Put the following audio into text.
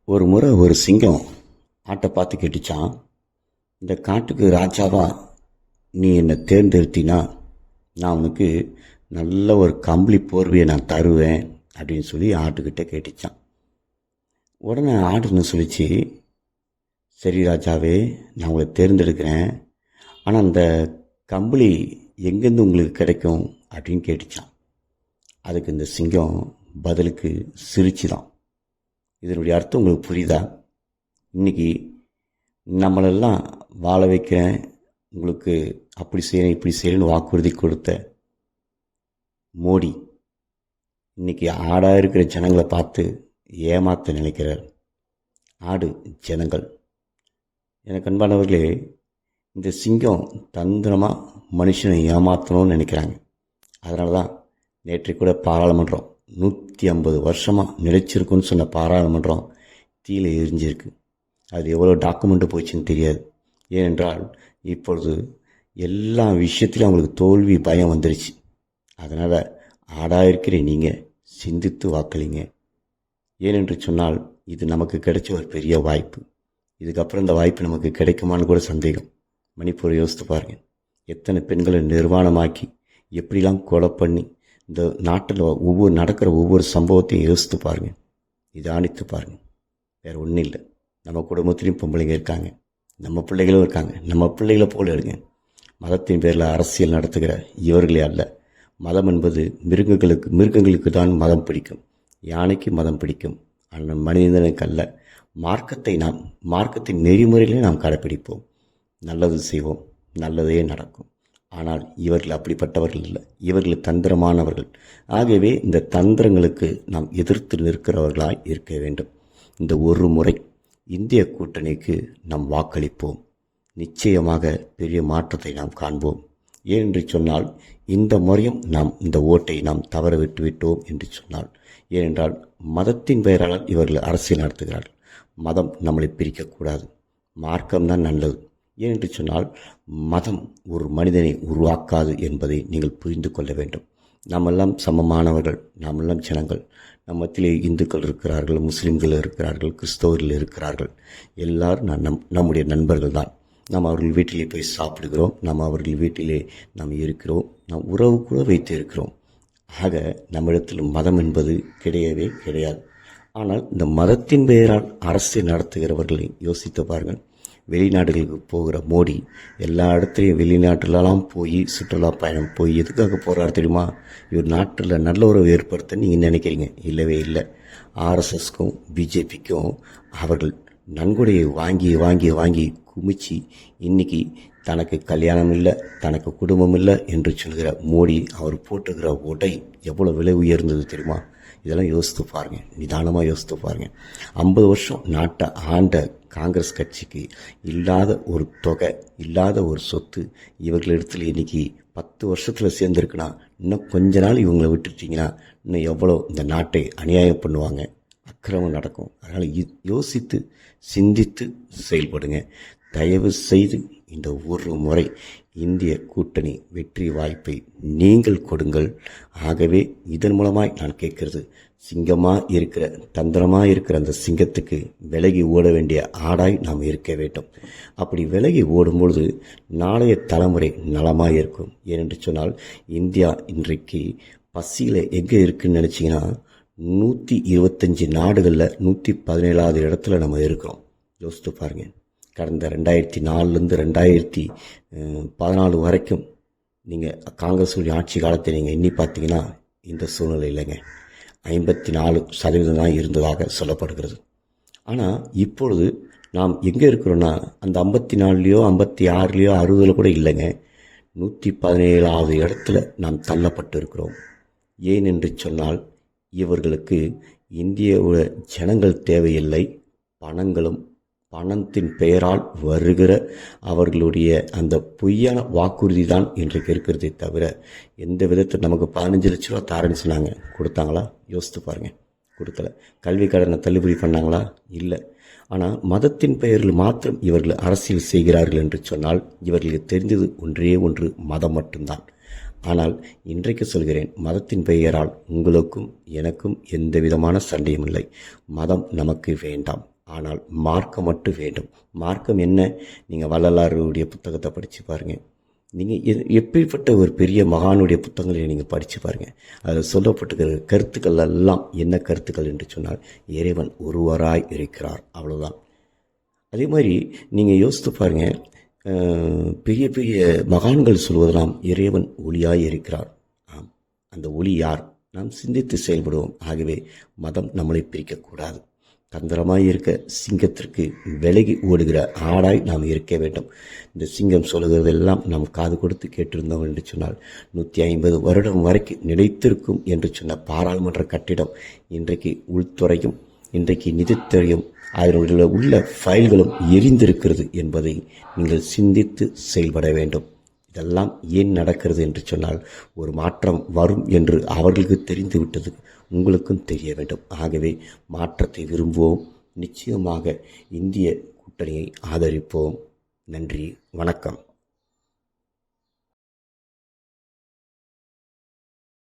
ஒரு முறை ஒரு சிங்கம் ஆட்டை பார்த்து கேட்டுச்சான், இந்த காட்டுக்கு ராஜாவா நீ என்னை தேர்ந்தெடுத்தினா நான் உனக்கு நல்ல ஒரு கம்பளி போர்வையை நான் தருவேன் அப்படின்னு சொல்லி ஆட்டுக்கிட்ட கேட்டுச்சான். உடனே ஆடுன்னு சொல்லிச்சு, சரி ராஜாவே, நான் உங்களை தேர்ந்தெடுக்கிறேன், ஆனால் அந்த கம்பளி எங்கேருந்து உங்களுக்கு கிடைக்கும் அப்படின்னு கேட்டுச்சான். அதுக்கு இந்த சிங்கம் பதிலுக்கு சிரிச்சுதான். இதனுடைய அர்த்தம் உங்களுக்கு புரியுதா? இன்றைக்கி நம்மளெல்லாம் வாழ வைக்கிறேன், உங்களுக்கு அப்படி செய்கிறேன் இப்படி செய்யணும்னு வாக்குறுதி கொடுத்த மோடி இன்றைக்கி ஆடாக இருக்கிற ஜனங்களை பார்த்து ஏமாற்ற நினைக்கிறார். ஆடு ஜனங்கள். எனக்கு அன்பானவர்களே, இந்த சிங்கம் தந்திரமாக மனுஷனை ஏமாற்றணும்னு நினைக்கிறாங்க. அதனால தான் நேற்றைக்கு கூட பாராளுமன்றம் 150 வருஷமாக நிலைச்சிருக்குன்னு சொன்ன பாராளுமன்றம் தீயில எரிஞ்சிருக்கு. அது எவ்வளோ டாக்குமெண்ட்டு போச்சுன்னு தெரியாது. ஏனென்றால் இப்பொழுது எல்லா விஷயத்திலும் அவங்களுக்கு தோல்வி பயம் வந்துருச்சு. அதனால் ஆடாக இருக்கிற நீங்கள் சிந்தித்து வாக்களிங்க. ஏனென்று சொன்னால் இது நமக்கு கிடைச்ச ஒரு பெரிய வாய்ப்பு. இதுக்கப்புறம் இந்த வாய்ப்பு நமக்கு கிடைக்குமான்னு கூட சந்தேகம். மணிப்பூரை யோசித்து பாருங்கள். எத்தனை பெண்களை நிர்வாணமாக்கி எப்படிலாம் கொலை பண்ணி இந்த நாட்டில் நடக்கிற ஒவ்வொரு சம்பவத்தையும் யோசித்து பாருங்கள், நிதானித்து பாருங்கள். வேறு ஒன்றும் இல்லை. நம்ம குடும்பத்திலையும் பொம்பளைங்க இருக்காங்க, நம்ம பிள்ளைகளும் இருக்காங்க. நம்ம பிள்ளைகளை போல இருங்க. மதத்தின் பேரில் அரசியல் நடத்துகிற இவர்களே அல்ல. மதம் என்பது மிருகங்களுக்கு தான் மதம் பிடிக்கும். யானைக்கு மதம் பிடிக்கும், ஆனால் மனிதனுக்கு அல்ல. மார்க்கத்தின் நெறிமுறைகளை நாம் கடைப்பிடிப்போம், நல்லது செய்வோம், நல்லதே நடக்கும். ஆனால் இவர்கள் அப்படிப்பட்டவர்கள் இல்லை. இவர்கள் தந்திரமானவர்கள். ஆகவே இந்த தந்திரங்களுக்கு நாம் எதிர்த்து நிற்கிறவர்களாய் இருக்க வேண்டும். இந்த ஒரு முறை இந்திய கூட்டணிக்கு நாம் வாக்களிப்போம். நிச்சயமாக பெரிய மாற்றத்தை நாம் காண்போம். ஏனென்று சொன்னால் இந்த முறையும் நாம் இந்த ஓட்டை நாம் தவற விட்டுவிட்டோம் என்று சொன்னால். ஏனென்றால் மதத்தின் பெயரால் இவர்கள் அரசியல் நடத்துகிறார்கள். மதம் நம்மளை பிரிக்கக்கூடாது, மார்க்கம்தான் நல்லது. ஏனென்று சொன்னால் மதம் ஒரு மனிதனை உருவாக்காது என்பதை நீங்கள் புரிந்து கொள்ள வேண்டும். நாமெல்லாம் சமமானவர்கள், நாமெல்லாம் ஜனங்கள். நம்மத்திலே இந்துக்கள் இருக்கிறார்கள், முஸ்லீம்கள் இருக்கிறார்கள், கிறிஸ்தவர்கள் இருக்கிறார்கள். எல்லாரும் நம்முடைய நண்பர்கள் தான். நாம் அவர்கள் வீட்டிலே போய் சாப்பிடுகிறோம், நாம் அவர்கள் வீட்டிலே நாம் இருக்கிறோம், நாம் உறவு கூட வைத்து இருக்கிறோம். ஆக நம்மிடத்தில் மதம் என்பது கிடையவே கிடையாது. ஆனால் இந்த மதத்தின் பெயரால் அரசியல் நடத்துகிறவர்களை யோசித்து பாருங்கள். வெளிநாடுகளுக்கு போகிற மோடி எல்லா இடத்துலையும் வெளிநாட்டிலலாம் போய் சுற்றுலா பயணம் போய் எதுக்காக போகிறாரு தெரியுமா? இவர் நாட்டில் நல்ல உறவு ஏற்படுத்த நீங்கள் நினைக்கிறீங்க. இல்லவே இல்லை. ஆர்எஸ்எஸ்க்கும் பிஜேபிக்கும் அவர்கள் நன்கொடையை வாங்கி வாங்கி வாங்கி குமிச்சு இன்னைக்கு தனக்கு கல்யாணம் இல்லை, தனக்கு குடும்பம் இல்லை என்று சொல்கிற மோடி அவர் போட்டுக்கிற உடை எவ்வளோ விலை உயர்ந்தது தெரியுமா? இதெல்லாம் யோசித்து பாருங்கள், நிதானமாக யோசித்து பாருங்கள். 50 வருஷம் நாட்டை ஆண்ட காங்கிரஸ் கட்சிக்கு இல்லாத ஒரு தொகை, இல்லாத ஒரு சொத்து இவர்களிடத்தில் இன்றைக்கி 10 வருஷத்தில் சேர்ந்துருக்குன்னா, இன்னும் கொஞ்ச நாள் இவங்களை விட்டுட்டிங்கன்னா இன்னும் எவ்வளோ இந்த நாட்டை அநியாயம் பண்ணுவாங்க, அக்கிரமம் நடக்கும். அதனால் யோசித்து சிந்தித்து செயல்படுங்க. தயவு செய்து இந்த ஒரு முறை இந்திய கூட்டணி வெற்றி வாய்ப்பை நீங்கள் கொடுங்கள். ஆகவே இதன் மூலமாய் நான் கேட்கறது, சிங்கமாக இருக்கிற தந்திரமாக இருக்கிற அந்த சிங்கத்துக்கு விலகி ஓட வேண்டிய ஆடாய் நாம் இருக்க வேண்டும். அப்படி விலகி ஓடும்பொழுது நாளைய தலைமுறை நலமாக இருக்கும். ஏனென்று சொன்னால் இந்தியா இன்றைக்கு பசியில் எங்கே இருக்குன்னு நினச்சிங்கன்னா 125 நாடுகளில் 117வது இடத்துல நம்ம இருக்கிறோம். யோசித்து பாருங்கள். கடந்த 2004லேருந்து 2014 வரைக்கும் நீங்கள் காங்கிரஸுடைய ஆட்சி காலத்தை நீங்கள் எண்ணி பார்த்தீங்கன்னா இந்த சூழ்நிலை இல்லைங்க. 54% தான் இருந்ததாக சொல்லப்படுகிறது. ஆனால் இப்பொழுது நாம் எங்கே இருக்கிறோன்னா அந்த 54லையோ 56லையோ 60ல் கூட இல்லைங்க. 117வது இடத்துல நாம் தள்ளப்பட்டு இருக்கிறோம். ஏன் என்று சொன்னால் இவர்களுக்கு இந்தியாவோட ஜனங்கள் தேவையில்லை, பணத்தின் பெயரால் வருகிற அவர்களுடைய அந்த பொய்யான வாக்குறுதி தான் இன்றைக்கு இருக்கிறதே தவிர எந்த விதத்தில் நமக்கு 15 லட்ச ரூபா தாரன்னு சொன்னாங்க, கொடுத்தாங்களா? யோசித்து பாருங்கள், கொடுக்கல. கல்வி கடனை தள்ளுபடி பண்ணாங்களா? இல்லை. ஆனால் மதத்தின் பெயரில் மாத்திரம் இவர்கள் அரசியல் செய்கிறார்கள் என்று சொன்னால் இவர்களுக்கு தெரிந்தது ஒன்றே ஒன்று, மதம் மட்டும்தான். ஆனால் இன்றைக்கு சொல்கிறேன், மதத்தின் பெயரால் உங்களுக்கும் எனக்கும் எந்த விதமான சண்டையும் இல்லை. மதம் நமக்கு வேண்டாம். ஆனால் மார்க்கம் மட்டும் வேண்டும். மார்க்கம் என்ன? நீங்கள் வள்ளலாருடைய புத்தகத்தை படித்து பாருங்கள். நீங்கள் எப்படிப்பட்ட ஒரு பெரிய மகானுடைய புத்தகங்களை நீங்கள் படித்து பாருங்கள். அதில் சொல்லப்பட்டிருக்கிற கருத்துக்கள் எல்லாம் என்ன கருத்துக்கள் என்று சொன்னால், இறைவன் ஒருவராய் இருக்கிறார், அவ்வளோதான். அதே மாதிரி நீங்கள் யோசித்து பாருங்கள், பெரிய பெரிய மகான்கள் சொல்வதெல்லாம் இறைவன் ஒளியாய் இருக்கிறார். ஆம், அந்த ஒளி யார்? நாம் சிந்தித்து செயல்படுவோம். ஆகவே மதம் நம்மளை பிரிக்கக்கூடாது. தந்திரமாய் இருக்க சிங்கத்திற்கு விலகி ஓடுகிற ஆடாய் நாம் இருக்க வேண்டும். இந்த சிங்கம் சொல்லுகிறதெல்லாம் நாம் காது கொடுத்து கேட்டிருந்தோம் என்று சொன்னால் 150 வருடம் வரைக்கும் நிலைத்திருக்கும் என்று சொன்ன பாராளுமன்ற கட்டிடம் இன்றைக்கு உள்துறையும் இன்றைக்கு நிதித்துறையும் அதனுடைய உள்ள ஃபைல்களும் எரிந்திருக்கிறது என்பதை நீங்கள் சிந்தித்து செயல்பட வேண்டும். இதெல்லாம் ஏன் நடக்கிறது என்று சொன்னால், ஒரு மாற்றம் வரும் என்று அவர்களுக்கு தெரிந்துவிட்டது, உங்களுக்கும் தெரிய வேண்டும். ஆகவே மாற்றத்தை விரும்புவோம். நிச்சயமாக இந்திய கூட்டணியை ஆதரிப்போம். நன்றி, வணக்கம்.